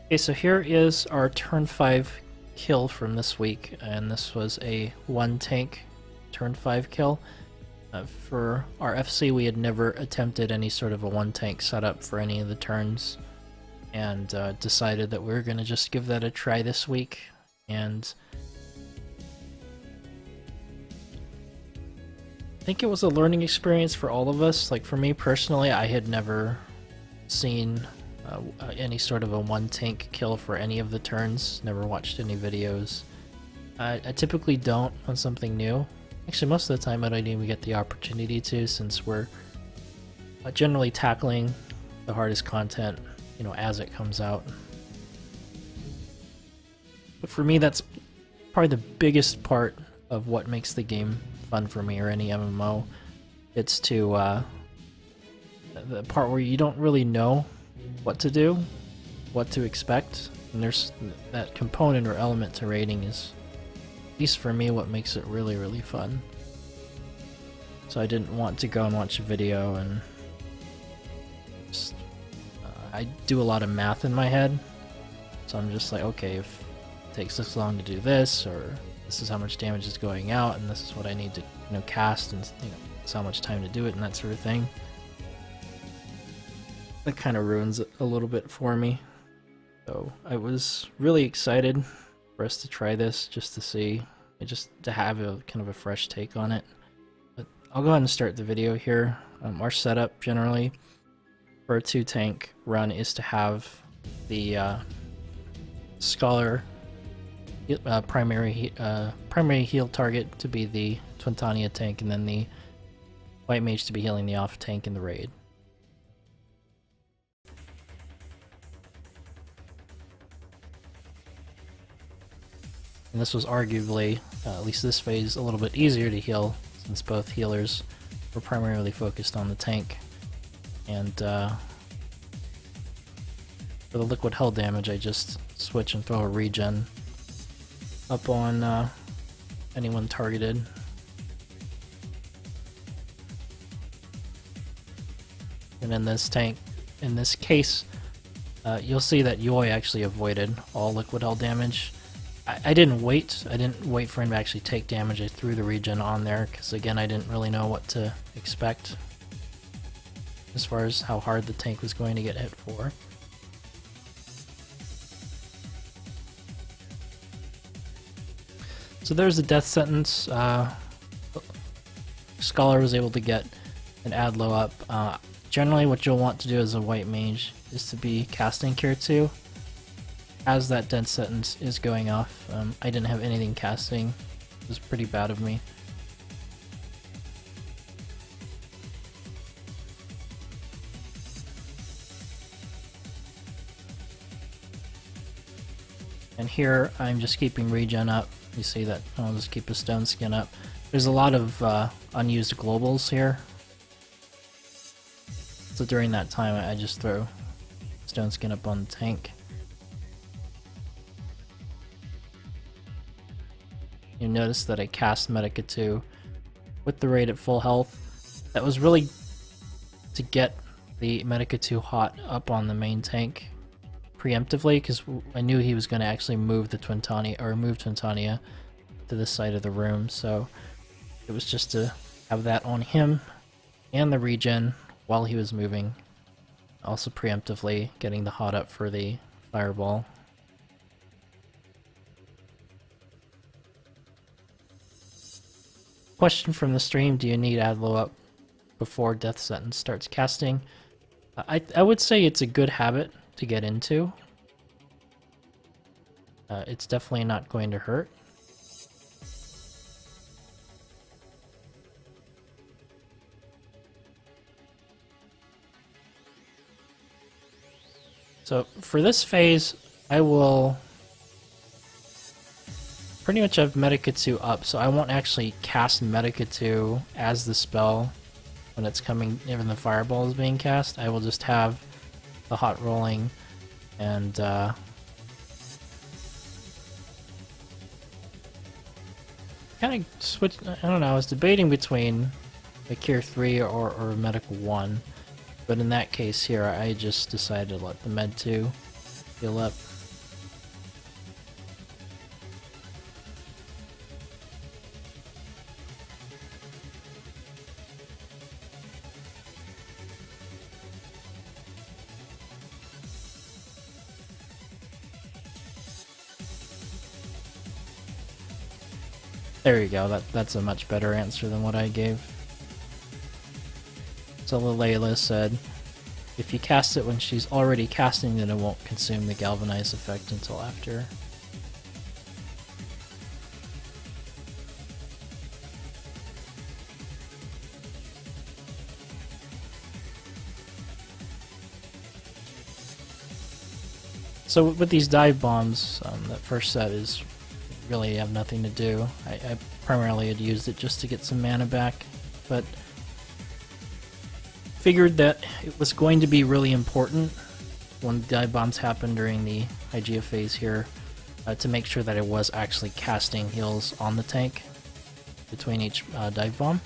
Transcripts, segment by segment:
Okay, so here is our turn 5 kill from this week, and this was a 1 tank turn 5 kill. For our FC, we had never attempted any sort of a 1 tank setup for any of the turns, and decided that we were going to just give that a try this week. And I think it was a learning experience for all of us. Like for me personally, I had never seen any sort of a 1 tank kill for any of the turns, never watched any videos. I typically don't on something new. Actually, most of the time I don't even get the opportunity to, since we're generally tackling the hardest content, you know, as it comes out. But for me, that's probably the biggest part of what makes the game fun for me, or any MMO. It's to the part where you don't really know what to do, what to expect, and there's that component or element to raiding is, at least for me, what makes it really, really fun. So I didn't want to go and watch a video and just, I do a lot of math in my head, so I'm just like, okay, if it takes this long to do this, or this is how much damage is going out, and this is what I need to, you know, cast, and you know, it's how much time to do it, and that sort of thing. That kind of ruins it a little bit for me. So I was really excited for us to try this, just to see, just to have a kind of a fresh take on it. But I'll go ahead and start the video here. Our setup generally for a 2 tank run is to have the Scholar primary heal target to be the Twintania tank, and then the White Mage to be healing the off tank in the raid. And this was arguably, at least this phase, a little bit easier to heal, since both healers were primarily focused on the tank. And for the liquid hull damage, I just switch and throw a regen up on anyone targeted. And in this tank, in this case, you'll see that Yoi actually avoided all liquid hull damage. I didn't wait for him to actually take damage. I threw the regen on there because, again, I didn't really know what to expect as far as how hard the tank was going to get hit for. So there's the death sentence. Scholar was able to get an Adlo up. Generally what you'll want to do as a White Mage is to be casting Cure 2 as that death sentence is going off. I didn't have anything casting. It was pretty bad of me. And here I'm just keeping regen up. You see that I'll just keep a stone skin up. There's a lot of unused globals here. So during that time I just throw stone skin up on the tank. You notice that I cast Medica 2 with the raid at full health. That was really to get the Medica 2 hot up on the main tank preemptively, because I knew he was going to actually move the Twintania, or move Twintania to the side of the room, so it was just to have that on him and the regen while he was moving. Also preemptively getting the hot up for the fireball. Question from the stream: do you need Adlo up before death sentence starts casting? I would say it's a good habit to get into. It's definitely not going to hurt. So for this phase, I will pretty much have Medica 2 up, so I won't actually cast Medica 2 as the spell when it's coming, even the fireball is being cast. I will just have the hot rolling and kind of switch. I don't know, I was debating between a Cure 3 or a Medical 1, but in that case here I just decided to let the Med 2 heal up. There you go, that's a much better answer than what I gave. So Layla said, if you cast it when she's already casting, then it won't consume the galvanize effect until after. So with these dive bombs, that first set is really have nothing to do. I primarily had used it just to get some mana back, but figured that it was going to be really important when dive bombs happen during the Hygeia phase here to make sure that it was actually casting heals on the tank between each dive bomb.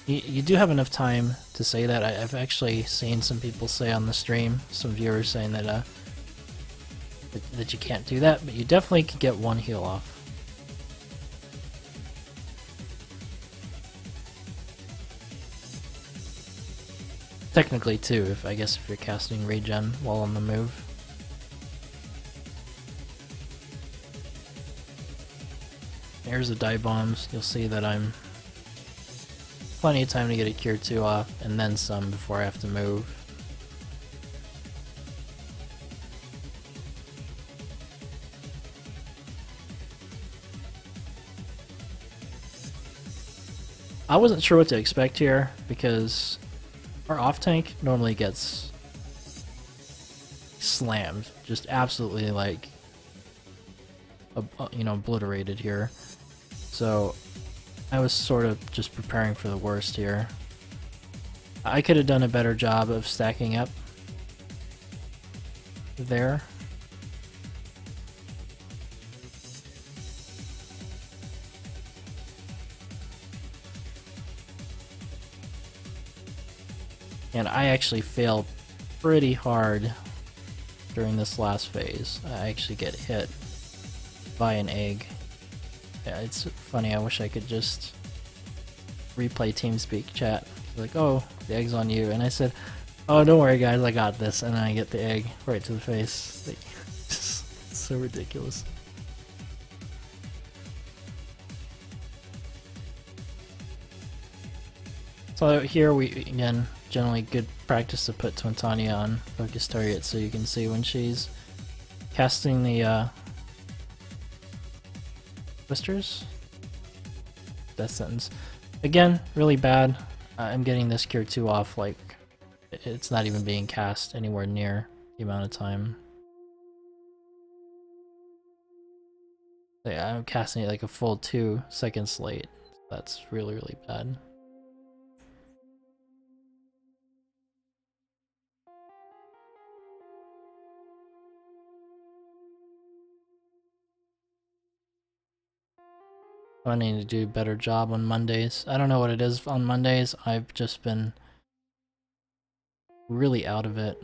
You do have enough time to say that. I've actually seen some people say on the stream, some viewers saying that that you can't do that, but you definitely can get one heal off. Technically too, I guess if you're casting regen while on the move. Here's the dive bombs. You'll see that I'm plenty of time to get a cure 2 off, and then some before I have to move. I wasn't sure what to expect here because our off tank normally gets slammed, just absolutely like, you know, obliterated here. So I was sort of just preparing for the worst here. I could have done a better job of stacking up there. And I actually failed pretty hard during this last phase. I actually get hit by an egg. Yeah, it's funny, I wish I could just replay TeamSpeak chat. Like, oh, the egg's on you. And I said, oh, don't worry guys, I got this. And then I get the egg right to the face. Like, it's so ridiculous. So here we, again, generally good practice to put Twintania on focus target so you can see when she's casting the twisters. Death sentence. Again, really bad. I'm getting this cure 2 off like it's not even being cast anywhere near the amount of time. So yeah, I'm casting it like a full 2 seconds late. That's really, really bad. I need to do a better job on Mondays. I don't know what it is on Mondays. I've just been really out of it.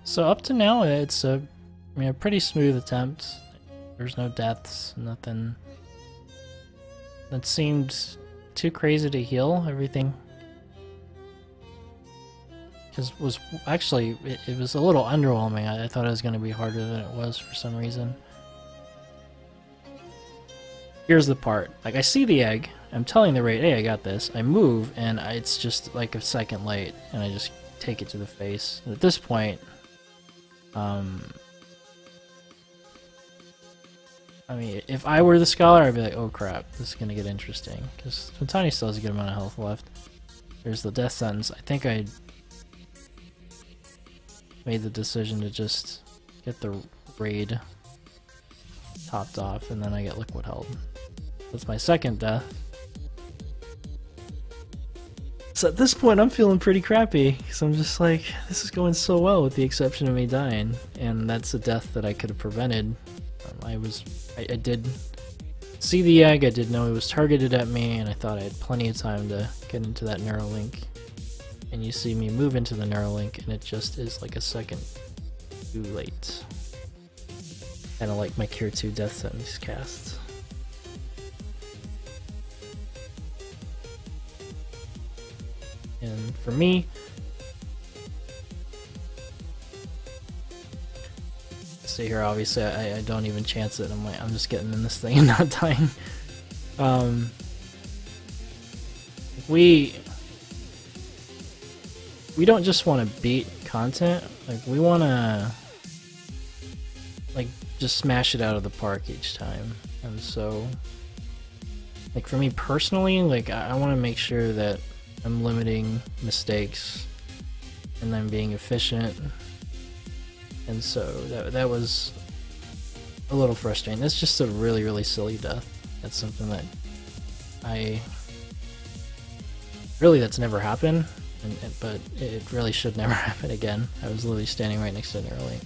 So up to now, it's a pretty smooth attempt. There's no deaths, nothing that seemed too crazy to heal. Everything was actually, it was a little underwhelming. I thought it was going to be harder than it was for some reason. Here's the part. Like, I see the egg, I'm telling the raid, hey, I got this. I move, and it's just like a second late, and I just take it to the face. And at this point, I mean, if I were the scholar, I'd be like, oh crap, this is gonna get interesting. Because Twintania still has a good amount of health left. There's the death sentence. I think I made the decision to just get the raid topped off, and then I get liquid health. That's my second death. So at this point, I'm feeling pretty crappy, because I'm just like, this is going so well with the exception of me dying, and that's a death that I could have prevented. I did see the egg, I did know it was targeted at me, and I thought I had plenty of time to get into that Neuralink. And you see me move into the Neuralink, and it just is like a second too late. Kinda like my Cure 2 Death Sentence casts. And for me, see here, obviously I don't even chance it. I'm just getting in this thing and not dying. We don't just want to beat content, like we want to like just smash it out of the park each time. And so like for me personally, like I want to make sure that I'm limiting mistakes and then being efficient. And so that was a little frustrating. That's just a really, really silly death. That's something that that's never happened, but it really should never happen again. I was literally standing right next to it early.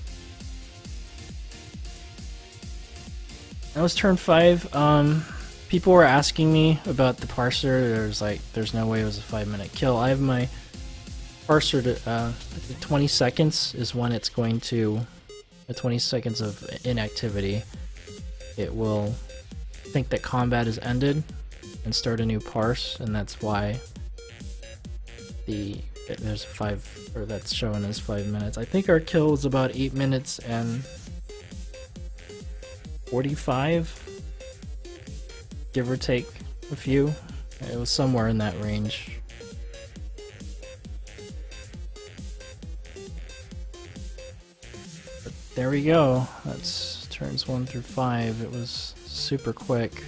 That was turn 5. People were asking me about the parser. There's no way it was a 5-minute kill. I have my parser to 20 seconds is when it's going to 20 seconds of inactivity. It will think that combat is ended and start a new parse, and that's why there's 5, or that's showing as 5 minutes. I think our kill was about 8 minutes and 45, give or take a few. It was somewhere in that range. But there we go. That's turns 1 through 5. It was super quick.